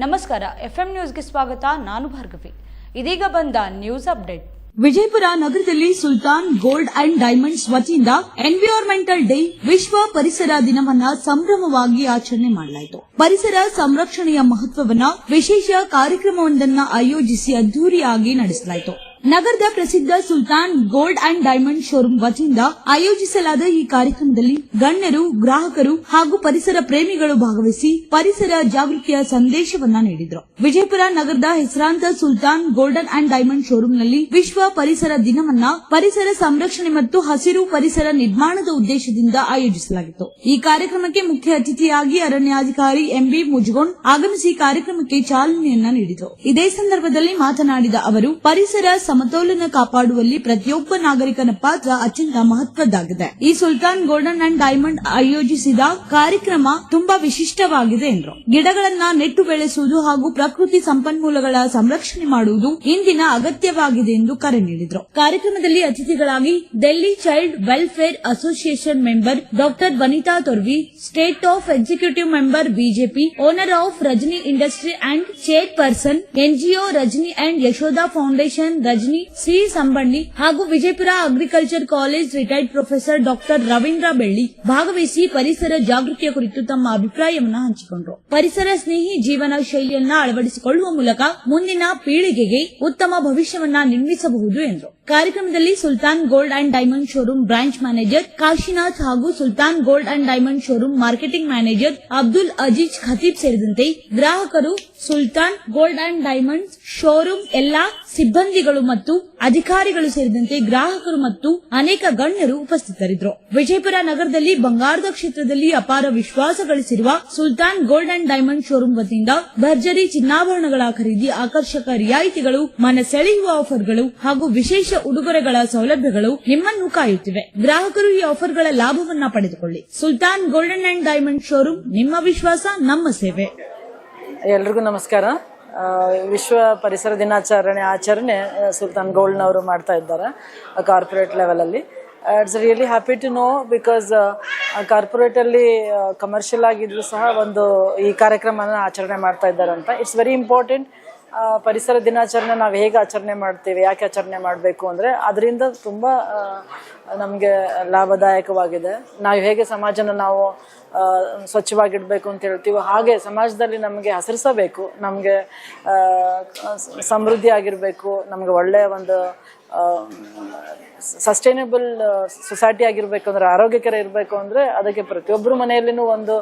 ನಮಸ್ಕಾರ, ಎಫ್ಎಂ ನ್ಯೂಸ್ಗೆ ಸ್ವಾಗತ. ನಾನು ಭಾರ್ಗವಿ. ಇದೀಗ ಬಂದ ನ್ಯೂಸ್ ಅಪ್ಡೇಟ್. ವಿಜಯಪುರ ನಗರದಲ್ಲಿ ಸುಲ್ತಾನ್ ಗೋಲ್ಡ್ ಅಂಡ್ ಡೈಮಂಡ್ಸ್ ವತಿಯಿಂದ ಎನ್ವಿರಾನ್ಮೆಂಟಲ್ ಡೇ ವಿಶ್ವ ಪರಿಸರ ದಿನವನ್ನ ಸಂಭ್ರಮವಾಗಿ ಆಚರಣೆ ಮಾಡಲಾಯಿತು. ಪರಿಸರ ಸಂರಕ್ಷಣೆಯ ಮಹತ್ವವನ್ನ ವಿಶೇಷ ಕಾರ್ಯಕ್ರಮವೊಂದನ್ನು ಆಯೋಜಿಸಿ ಅದ್ದೂರಿಯಾಗಿ ನಡೆಸಲಾಯಿತು. ನಗರದ ಪ್ರಸಿದ್ಧ Sultan gold and diamond showroom ವತಿಯಿಂದ ಆಯೋಜಿಸಲಾದ ಈ ಕಾರ್ಯಕ್ರಮದಲ್ಲಿ ಗಣ್ಯರು, ಗ್ರಾಹಕರು ಹಾಗೂ ಪರಿಸರ ಪ್ರೇಮಿಗಳು ಭಾಗವಹಿಸಿ ಪರಿಸರ ಜಾಗೃತಿಯ ಸಂದೇಶವನ್ನ ನೀಡಿದರು. ವಿಜಯಪುರ ನಗರದ ಹೆಸರಾಂತ ಸುಲ್ತಾನ್ ಗೋಲ್ಡನ್ ಅಂಡ್ ಡೈಮಂಡ್ ಶೋರೂಂನಲ್ಲಿ ವಿಶ್ವ ಪರಿಸರ ದಿನವನ್ನ ಪರಿಸರ ಸಂರಕ್ಷಣೆ ಮತ್ತು ಹಸಿರು ಪರಿಸರ ನಿರ್ಮಾಣದ ಉದ್ದೇಶದಿಂದ ಆಯೋಜಿಸಲಾಗಿತ್ತು. ಈ ಕಾರ್ಯಕ್ರಮಕ್ಕೆ ಮುಖ್ಯ ಅತಿಥಿಯಾಗಿ ಅರಣ್ಯಾಧಿಕಾರಿ ಎಂಬಿ ಮುಜಗೋನ್ ಆಗಮಿಸಿ ಕಾರ್ಯಕ್ರಮಕ್ಕೆ ಚಾಲನೆಯನ್ನ ನೀಡಿದರು. ಇದೇ ಸಂದರ್ಭದಲ್ಲಿ ಮಾತನಾಡಿದ ಅವರು, ಪರಿಸರ ಸಮತೋಲನ ಕಾಪಾಡುವಲ್ಲಿ ಪ್ರತಿಯೊಬ್ಬ ನಾಗರಿಕನ ಪಾತ್ರ ಅತ್ಯಂತ ಮಹತ್ವದ್ದಾಗಿದೆ. ಈ ಸುಲ್ತಾನ್ ಗೋಲ್ಡನ್ ಅಂಡ್ ಡೈಮಂಡ್ ಆಯೋಜಿಸಿದ ಕಾರ್ಯಕ್ರಮ ತುಂಬಾ ವಿಶಿಷ್ಟವಾಗಿದೆ ಎಂದರು. ಗಿಡಗಳನ್ನ ನೆಟ್ಟು ಬೆಳೆಸುವುದು ಹಾಗೂ ಪ್ರಕೃತಿ ಸಂಪನ್ಮೂಲಗಳ ಸಂರಕ್ಷಣೆ ಮಾಡುವುದು ಇಂದಿನ ಅಗತ್ಯವಾಗಿದೆ ಎಂದು ಕರೆ ನೀಡಿದರು. ಕಾರ್ಯಕ್ರಮದಲ್ಲಿ ಅತಿಥಿಗಳಾಗಿ Delhi child welfare association member doctor Vanita Torvi, state of executive member BJP, owner of Rajani industry and chairperson NGO Rajani and Yashoda foundation Rajani Shri Sambandi ಹಾಗೂ Vijayapura agriculture college retired professor doctor Ravindra Belli ಭಾಗವಹಿಸಿ ಪರಿಸರ ಜಾಗೃತಿಯ ಕುರಿತು ತಮ್ಮ ಅಭಿಪ್ರಾಯವನ್ನು ಹಂಚಿಕೊಂಡರು. ಪರಿಸರ ಸ್ನೇಹಿ ಜೀವನ ಶೈಲಿಯನ್ನ ಅಳವಡಿಸಿಕೊಳ್ಳುವ ಮೂಲಕ ಮುಂದಿನ ಪೀಳಿಗೆಗೆ ಉತ್ತಮ ಭವಿಷ್ಯವನ್ನ ನಿರ್ಮಿಸಬಹುದು ಎಂದರು. ಕಾರ್ಯಕ್ರಮದಲ್ಲಿ Sultan gold and diamond showroom branch manager Kashinath ಹಾಗೂ Sultan gold and diamond showroom marketing manager Abdul Aziz Khatib ಸೇರಿದಂತೆ ಗ್ರಾಹಕರು, Sultan gold and diamond showroom ಎಲ್ಲಾ ಸಿಬ್ಬಂದಿಗಳು ಮತ್ತು ಅಧಿಕಾರಿಗಳು ಸೇರಿದಂತೆ ಗ್ರಾಹಕರು ಮತ್ತು ಅನೇಕ ಗಣ್ಯರು ಉಪಸ್ಥಿತರಿದ್ದರು. ವಿಜಯಪುರ ನಗರದಲ್ಲಿ ಬಂಗಾರದ ಕ್ಷೇತ್ರದಲ್ಲಿ ಅಪಾರ ವಿಶ್ವಾಸ ಗಳಿಸಿರುವ Sultan gold and diamond showroom ವತಿಯಿಂದ ಭರ್ಜರಿ ಚಿನ್ನಾಭರಣಗಳ ಖರೀದಿ, ಆಕರ್ಷಕ ರಿಯಾಯಿತಿಗಳು, ಮನಸೆಳೆಯುವ ಆಫರ್ಗಳು ಹಾಗೂ ವಿಶೇಷ ಉಡುಗೊರೆಗಳ ಸೌಲಭ್ಯಗಳು ನಿಮ್ಮನ್ನು ಕಾಯುತ್ತಿವೆ. ಗ್ರಾಹಕರು ಈ ಆಫರ್ಗಳ ಲಾಭವನ್ನ ಪಡೆದುಕೊಳ್ಳಿ. Sultan golden and diamond showroom, ನಿಮ್ಮ ವಿಶ್ವಾಸ ನಮ್ಮ ಸೇವೆ. ಎಲ್ರಿಗೂ ನಮಸ್ಕಾರ. ವಿಶ್ವ ಪರಿಸರ ಆಚರಣೆ ಸುಲ್ತಾನ್ ಗೋಲ್ಡ್ನವರು ಮಾಡ್ತಾ ಇದ್ದಾರೆ ಕಾರ್ಪೊರೇಟ್ ಲೆವೆಲಲ್ಲಿ. It's really happy to know, because ಕಾರ್ಪೊರೇಟಲ್ಲಿ ಕಮರ್ಷಿಯಲ್ ಆಗಿದ್ರು ಸಹ ಒಂದು ಈ ಕಾರ್ಯಕ್ರಮನ ಆಚರಣೆ ಮಾಡ್ತಾ ಇದ್ದಾರೆ ಅಂತ. It's very important. ಪರಿಸರ ದಿನಾಚರಣೆ ನಾವು ಹೇಗೆ ಆಚರಣೆ ಮಾಡ್ತೀವಿ, ಯಾಕೆ ಆಚರಣೆ ಮಾಡಬೇಕು ಅಂದರೆ ಅದರಿಂದ ತುಂಬ ನಮಗೆ ಲಾಭದಾಯಕವಾಗಿದೆ. ನಾವು ಹೇಗೆ ಸಮಾಜನ ನಾವು ಸ್ವಚ್ಛವಾಗಿಡಬೇಕು ಅಂತ ಹೇಳ್ತೀವೋ ಹಾಗೆ ಸಮಾಜದಲ್ಲಿ ನಮಗೆ ಹಸರಿಸಬೇಕು, ನಮಗೆ ಸಮೃದ್ಧಿ ಆಗಿರಬೇಕು, ನಮಗೆ ಒಳ್ಳೆಯ ಒಂದು ಸಸ್ಟೈನಬಲ್ ಸೊಸೈಟಿ ಆಗಿರಬೇಕು ಅಂದರೆ, ಆರೋಗ್ಯಕರ ಇರಬೇಕು ಅಂದರೆ ಅದಕ್ಕೆ ಪ್ರತಿಯೊಬ್ಬರು ಮನೆಯಲ್ಲಿನೂ ಒಂದು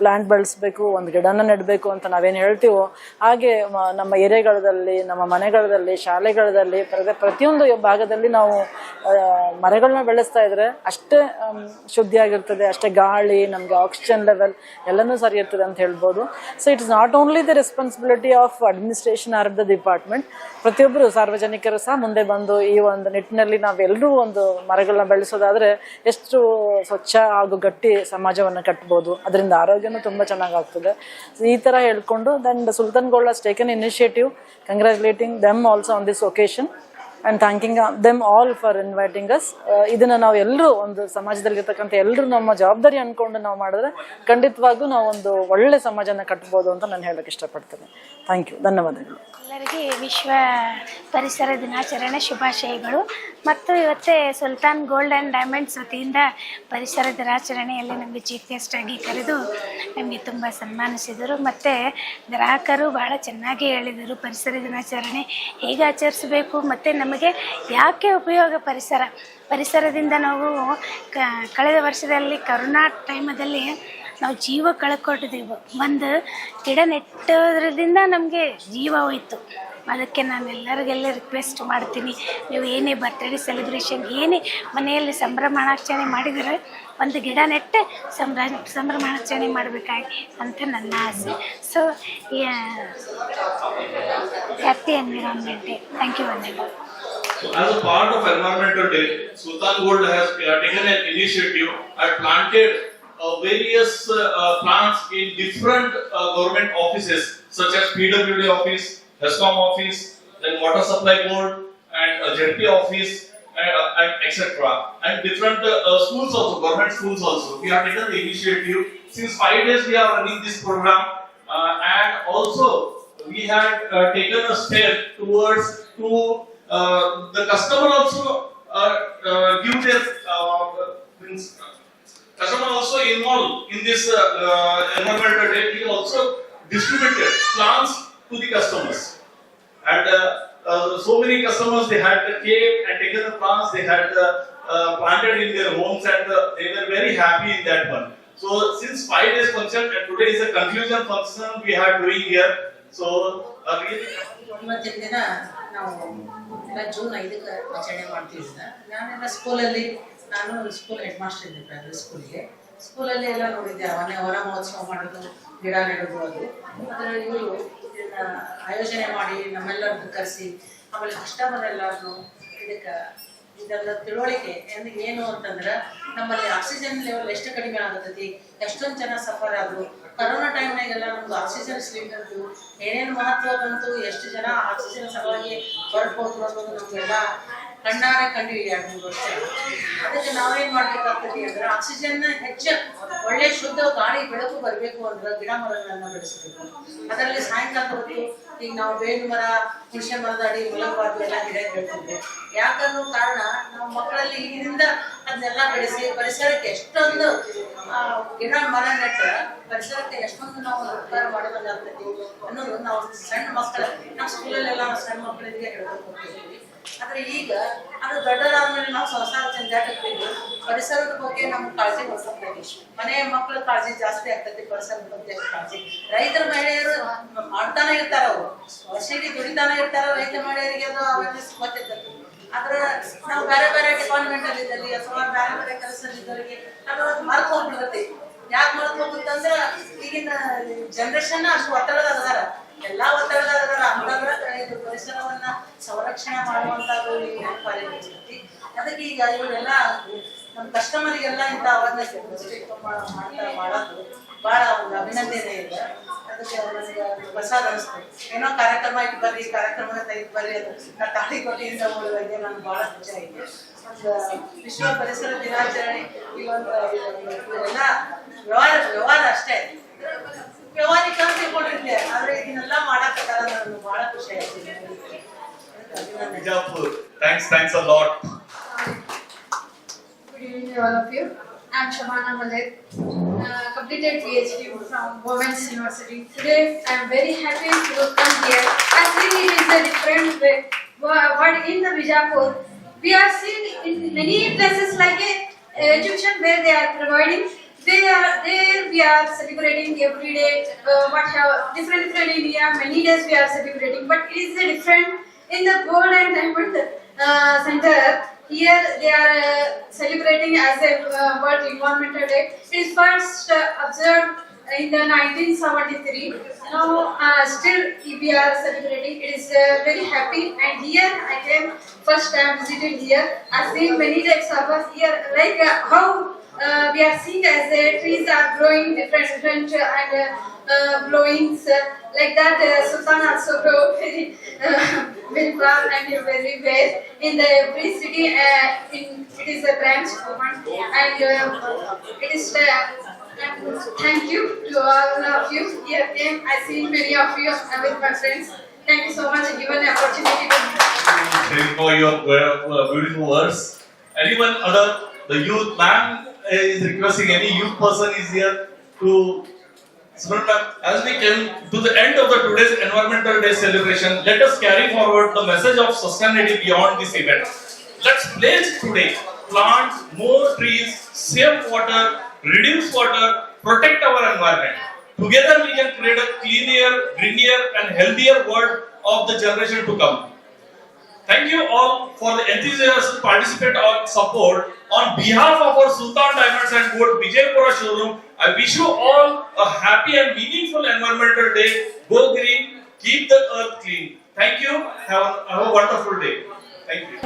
ಪ್ಲಾಂಟ್ ಬೆಳೆಸಬೇಕು, ಒಂದು ಗಿಡನ ನೆಡಬೇಕು ಅಂತ ನಾವೇನು ಹೇಳ್ತೀವೋ ಹಾಗೆ ನಮ್ಮ ಏರಿಯಾಗಳಲ್ಲಿ, ನಮ್ಮ ಮನೆಗಳಲ್ಲಿ, ಶಾಲೆಗಳಲ್ಲಿ, ಪ್ರತಿಯೊಂದು ಭಾಗದಲ್ಲಿ ನಾವು ಮರಗಳನ್ನ ಬೆಳೆಸ್ತಾ ಇದ್ರೆ ಅಷ್ಟೇ ಶುದ್ಧಿಯಾಗಿರ್ತದೆ, ಅಷ್ಟೇ ಗಾಳಿ, ನಮಗೆ ಆಕ್ಸಿಜನ್ ಲೆವೆಲ್ ಎಲ್ಲನೂ ಸರಿ ಇರ್ತದೆ ಅಂತ ಹೇಳ್ಬೋದು. So it's not only the responsibility of administration are the department. ಪ್ರತಿಯೊಬ್ಬರು ಸಾರ್ವಜನಿಕರು ಸಹ ಮುಂದೆ ಬಂದು ಈ ಒಂದು ನಿಟ್ಟಿನಲ್ಲಿ ನಾವೆಲ್ಲರೂ ಒಂದು ಮರಗಳನ್ನ ಬೆಳೆಸೋದಾದ್ರೆ ಎಷ್ಟು ಸ್ವಚ್ಛ ಹಾಗೂ ಗಟ್ಟಿ ಸಮಾಜವನ್ನು ಕಟ್ಟಬಹುದು, ಅದರಿಂದ ಆರೋಗ್ಯನೂ ತುಂಬ ಚೆನ್ನಾಗಾಗ್ತದೆ. ಈ ಥರ ಹೇಳ್ಕೊಂಡು then the Sultan gold has taken initiative, congratulating them also on this occasion and thanking them all for inviting us. ಇದನ್ನ ನಾವು ಎಲ್ಲರೂ ಒಂದು ಸಮಾಜದಲ್ಲಿ ಇರ್ತಕ್ಕಂಥ ಎಲ್ಲರೂ ನಮ್ಮ ಜವಾಬ್ದಾರಿ ಅನ್ಕೊಂಡು ನಾವು ಮಾಡಿದ್ರೆ ಖಂಡಿತವಾಗೂ ನಾವು ಒಂದು ಒಳ್ಳೆ ಸಮಾಜನ ಕಟ್ಟಬಹುದು ಅಂತ ನಾನು ಹೇಳಕ್ಕೆ ಇಷ್ಟಪಡ್ತೇನೆ. ಥ್ಯಾಂಕ್ ಯು, ಧನ್ಯವಾದಗಳು. ಎಲ್ಲರಿಗೆ ವಿಶ್ವ ಪರಿಸರ ದಿನಾಚರಣೆ ಶುಭಾಶಯಗಳು. ಮತ್ತು ಇವತ್ತೇ ಸುಲ್ತಾನ್ ಗೋಲ್ಡ್ ಆ್ಯಂಡ್ ಡೈಮಂಡ್ಸ್ ವತಿಯಿಂದ ಪರಿಸರ ದಿನಾಚರಣೆಯಲ್ಲಿ ನಮಗೆ ಚೀಫ್ ಗೆಸ್ಟ್ ಆಗಿ ಕರೆದು ನಮಗೆ ತುಂಬ ಸನ್ಮಾನಿಸಿದರು. ಮತ್ತು ಗ್ರಾಹಕರು ಭಾಳ ಚೆನ್ನಾಗಿ ಹೇಳಿದರು ಪರಿಸರ ದಿನಾಚರಣೆ ಹೇಗೆ ಆಚರಿಸಬೇಕು ಮತ್ತು ನಮಗೆ ಯಾಕೆ ಉಪಯೋಗ ಪರಿಸರದಿಂದ ನಾವು ಕಳೆದ ವರ್ಷದಲ್ಲಿ ಕರೋನಾ ಟೈಮದಲ್ಲಿ ನಾವು ಜೀವ ಕಳ್ಕೊಟ್ಟಿದ್ದೀವಿ. ಒಂದು ಗಿಡ ನೆಟ್ಟೋದ್ರಿಂದ ನಮಗೆ ಜೀವ ಹೋಯಿತು. ಅದಕ್ಕೆ ನಾನು ಎಲ್ಲರಿಗೆಲ್ಲ ರಿಕ್ವೆಸ್ಟ್ ಮಾಡ್ತೀನಿ, ನೀವು ಏನೇ ಬರ್ತ್ಡೇ ಸೆಲೆಬ್ರೇಷನ್, ಏನೇ ಮನೆಯಲ್ಲಿ ಸಂಭ್ರಮಾಚರಣೆ ಮಾಡಿದರೆ ಒಂದು ಗಿಡ ನೆಟ್ಟೆ ಸಂಭ್ರಮಾಚರಣೆ ಮಾಡಬೇಕಾಗಿ ಅಂತ ನನ್ನ ಆಸೆ. So happy environment day. Thank you. ವಂದನೆಗಳು. As a part of Environmental Day, Sultan Gold has taken an initiative and planted various plants in different government offices such as PWD office, HESCOM office, then Water Supply Board and JP office and etc. And different schools also, government schools also. We have taken the initiative. Since 5 days we are running this program and also we had taken a step towards to the customer also give their customer also involved in this environmental day. We also distributed plants to the customers, and so many customers, they had came and taken the plants, they had planted in their homes, and they were very happy in that one. So since 5 days function, and today is a conclusion function we are doing here. So really ಇವತ್ತಿನ ದಿನ ನಾವು ಎಲ್ಲ June 5ಕ್ಕೆ ಆಚರಣೆ ಮಾಡ್ತೀವಿ. ನಾನೆಲ್ಲ ಸ್ಕೂಲಲ್ಲಿ, ನಾನು school head master ಇದ್ದೆ ಪ್ರೈವೇಟ್ ಸ್ಕೂಲಲ್ಲಿ ಎಲ್ಲ ನೋಡಿದ್ದೆ. ವನ ಮಹೋತ್ಸವ ಮಾಡೋದು, ಗಿಡ ನೆಡೋದು, ಅದು ಇವರು ಆಯೋಜನೆ ಮಾಡಿ ನಮ್ಮೆಲ್ಲರನ್ನು ಕರೆಸಿ, ಆಮೇಲೆ ಕಸ್ಟಮರ್ ಎಲ್ಲರೂ ಇದೆಲ್ಲ ತಿಳುವಳಿಕೆ ಏನು ಅಂತಂದ್ರೆ, ನಮ್ಮಲ್ಲಿ ಆಕ್ಸಿಜನ್ ಲೆವೆಲ್ ಎಷ್ಟು ಕಡಿಮೆ ಆಗತೈತಿ, ಎಷ್ಟೊಂದು ಜನ ಸಫರ್ ಆದ್ರು. ಕರೋನಾ ಟೈಮ್ನಾಗೆಲ್ಲ ನಮ್ದು ಆಕ್ಸಿಜನ್ ಸಿಲಿಂಡರ್ದು ಏನೇನು ಮಹತ್ವ ಬಂತು, ಎಷ್ಟು ಜನ ಆಕ್ಸಿಜನ್ ಸಲುವಾಗಿ ಹೊರಟೋದ್ರು ಅನ್ನೋದು ನಮಗೆಲ್ಲ ಕಣ್ಣಾರೆ ಕಂಡಿವಿ 2-3 ವರ್ಷ. ಅದಕ್ಕೆ ನಾವೇನ್ ಮಾಡ್ಬೇಕಾಗ್ತದೆ ಅಂದ್ರೆ, ಆಕ್ಸಿಜನ್ ಹೆಚ್ಚು ಒಳ್ಳೆ ಶುದ್ಧ ಗಾಳಿ ಬೆಳಕು ಬರಬೇಕು ಅಂದ್ರೆ ಗಿಡ ಮರಗಳನ್ನ ಬೆಳೆಸಬೇಕು. ಅದರಲ್ಲಿ ಸಾಯಂಕಾಲ ಹೊತ್ತು ಈಗ ನಾವು ಬೇವಿನ ಮರ, ಹುಣಸೆ ಮರದ ಅಡಿ ಮಲಗಬಾರ್ದು, ಎಲ್ಲ ಗಿಡ ಬೆಳೆದಿದ್ವಿ. ಯಾಕನ್ನೋ ಕಾರಣ ನಾವು ಮಕ್ಕಳಲ್ಲಿ ಈಗಿನಿಂದ ಅದನ್ನೆಲ್ಲ ಬೆಳೆಸಿ ಪರಿಸರಕ್ಕೆ ಎಷ್ಟೊಂದು ಗಿಡ ಮರ ನೆಟ್ಟ ಪರಿಸರಕ್ಕೆ ಎಷ್ಟೊಂದು ನಾವು ಉಪಕಾರ ಮಾಡೋದಾಗ್ತೈತಿ ಅನ್ನೋದು ನಾವು ಸಣ್ಣ ಮಕ್ಕಳ, ನಮ್ಮ ಸ್ಕೂಲಲ್ಲೆಲ್ಲ ಸಣ್ಣ ಮಕ್ಕಳಿಗೆ ಹೇಳ್ಕೊಂಡು ಹೋಗ್ತಿದ್ವಿ. ಆದ್ರೆ ಈಗ ಅದು ದೊಡ್ಡದಾದ್ಮೇಲೆ ನಾವು ಸಂಸಾರ ಜಂಜಾಟಕ್ಕೆ ಪರಿಸರದ ಬಗ್ಗೆ ನಮ್ಗೆ ಕಾಳಜಿ ವಹಿಸ್ತೈತಿ. ಮನೆ ಮಕ್ಕಳ ಕಾಳಜಿ ಜಾಸ್ತಿ ಆಗ್ತೈತಿ, ಪರಿಸರದ ಬಗ್ಗೆ ಕಾಳಜಿ. ರೈತರ ಮಹಿಳೆಯರು ಮಾಡ್ತಾನೆ ಇರ್ತಾರ, ಅವರು ವರ್ಷಿಡೀ ದುಡಿತಾನೆ ಇರ್ತಾರ. ರೈತ ಮಹಿಳೆಯರಿಗೆ ಅದು ಅವೇರ್ನೆಸ್ ಗೊತ್ತಿರ್ತೈತಿ. ಆದ್ರೆ ನಾವು ಬೇರೆ ಬೇರೆ ಡಿಪಾರ್ಟ್ಮೆಂಟ್ ಅಲ್ಲಿ ಇದ್ದಲ್ಲಿ ಅಥವಾ ಬೇರೆ ಬೇರೆ ಕೆಲಸದಲ್ಲಿದ್ದವರಿಗೆ ಅದು ಮರ್ತು ಹೋಗ್ಬಿಡ್ತೈತಿ. ಯಾಕೆ ಮರ್ತು ಹೋಗುತ್ತಂದ್ರ, ಈಗಿನ ಜನರೇಷನ್ ಅಷ್ಟು ಒತ್ತಡದಾಗ ಅದಾರ, ಎಲ್ಲಾ ಒತ್ತಡದಾಗ ಅದಾರ. ಹಂಗಂದ್ರ ಇದು ಪರಿಸರವನ್ನ ಸಂರಕ್ಷಣೆ ಮಾಡುವಂತದ್ದು ಈಗ ನೆನಪಾಗಿರ್ತೈತಿ. ಅದಕ್ಕೆ ಈಗ ಇವರೆಲ್ಲ ನಮ್ಮ ಕಸ್ಟಮರಿಗೆಲ್ಲ ಇಂಥ ಅವೇರ್ನೆಸ್ ಮಾಡೋದು ಬಹಳ ಒಂದು ಅಭಿನಂದನೆ ಇದೆ. ಅದಕ್ಕೆ ನನಗೆ ಪ್ರಸಾದ ಅನಿಸ್ತು. ಏನೋ ಕಾರ್ಯಕ್ರಮ ಇಟ್ಟು ಬರ್ರಿ, ಕಾರ್ಯಕ್ರಮ ತೆಗೆದು ಬರ್ರಿ, ಅದು ನಾ ತಾಳಿಕೋಟೆಯಿಂದ ಹೋಗುವಾಗ ನಾನು ಬಹಳ ಖುಷಿ ಆಗಿದೆ. ಒಂದು ವಿಶ್ವ ಪರಿಸರ ದಿನಾಚರಣೆ ಈ ಒಂದು ಇದೆಲ್ಲ ವ್ಯವಹಾರ ಅಷ್ಟೇ, ವ್ಯವಹಾರಿಕ ಅಂತ ತಿಳ್ಕೊಂಡಿದ್ದೆ. ಆದ್ರೆ ಇದನ್ನೆಲ್ಲ ಮಾಡಕ್ಕಾಗಲ್ಲ, ನನಗೆ ಬಹಳ ಖುಷಿ ಆಯ್ತು. thanks a lot. Good evening to all of you. I'm Shamana Malik, completed PhD from Women's University. Today I'm very happy to come here. Actually it is a different way. What in the Bijapur we are seeing in many places like a education where they are providing. There we are celebrating every day. What have different India, many days we are celebrating. But it is a different in the Gold and Diamond Center. Here they are celebrating as a World Environmental Day. It is first observed in the 1973. Now still we are celebrating. It is very happy. And here I came first time visited here. I seen many types of us here, like how we are seeing as the trees are growing different and blowings like that. Sultan also grow very well and very well in the every city. It is a branch movement, and it is. Thank you to all of you. Here came. I see many of you with my friends. Thank you so much for given the opportunity to. Thank you for your beautiful words. Anyone other? The youth man is requesting, any youth person is here to. As we came to the end of the today's Environmental Day celebration, let us carry forward the message of sustainability beyond this event. Let's pledge today: plant more trees, save water, reduce water, protect our environment. Together we can create a cleaner, greener and healthier world of the generation to come. Thank you all for the enthusiasm, participate or support. On behalf of our Sultan Diamonds and Gold Vijaypura showroom, I wish you all a happy and meaningful Environmental Day. Go green, keep the earth clean. Thank you. Have a wonderful day. Thank you.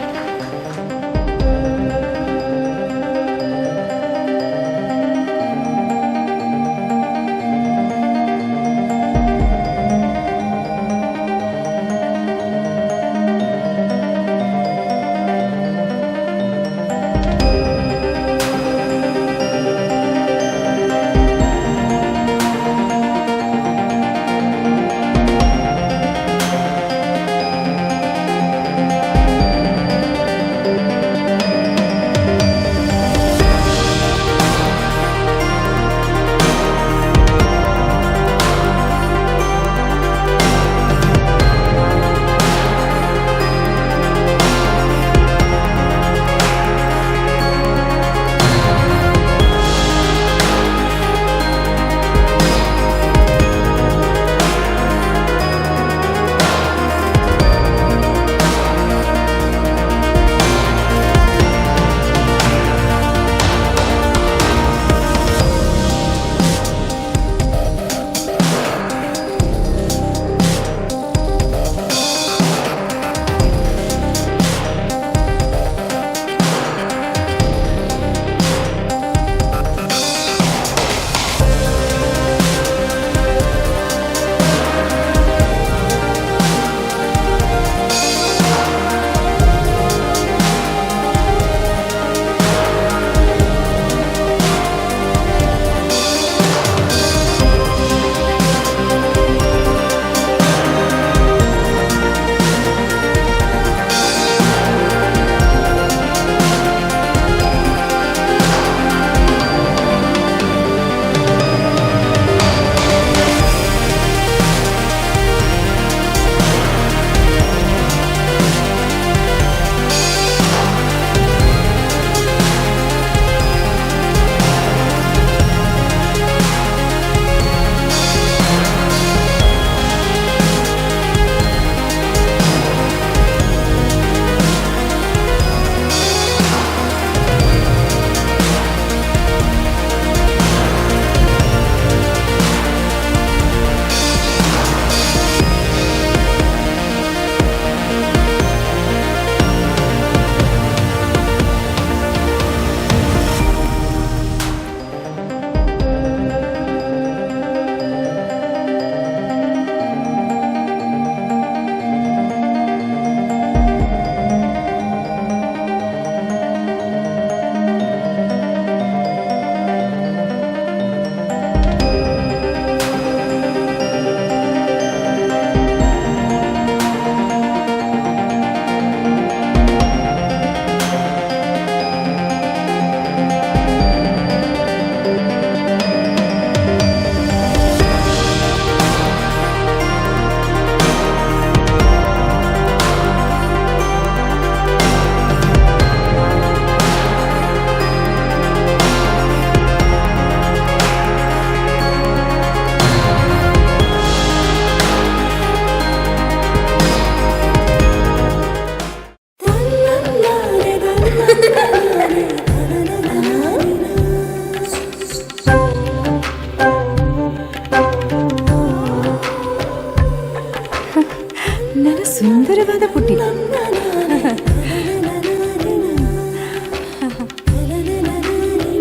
ಸುಂದರವಾದ ಪುಟ್ಟಿ.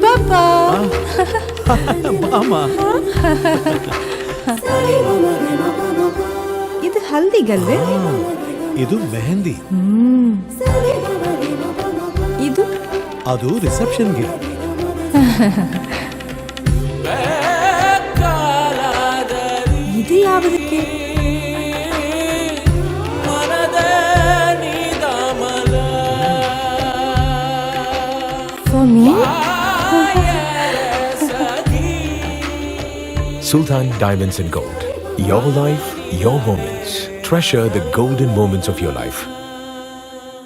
ಪಾಪಾ ಇದು ಹಲ್ದಿಗಲ್ವೇ? ಇದು ಮೆಹಂದಿ. ಇದು ಅದು ರಿಸೆಪ್ಷನ್ಗೆ. ಇದು ಯಾವುದಕ್ಕೆ? For me? Sultan Diamonds and Gold. Your life, your moments. Treasure the golden moments of your life.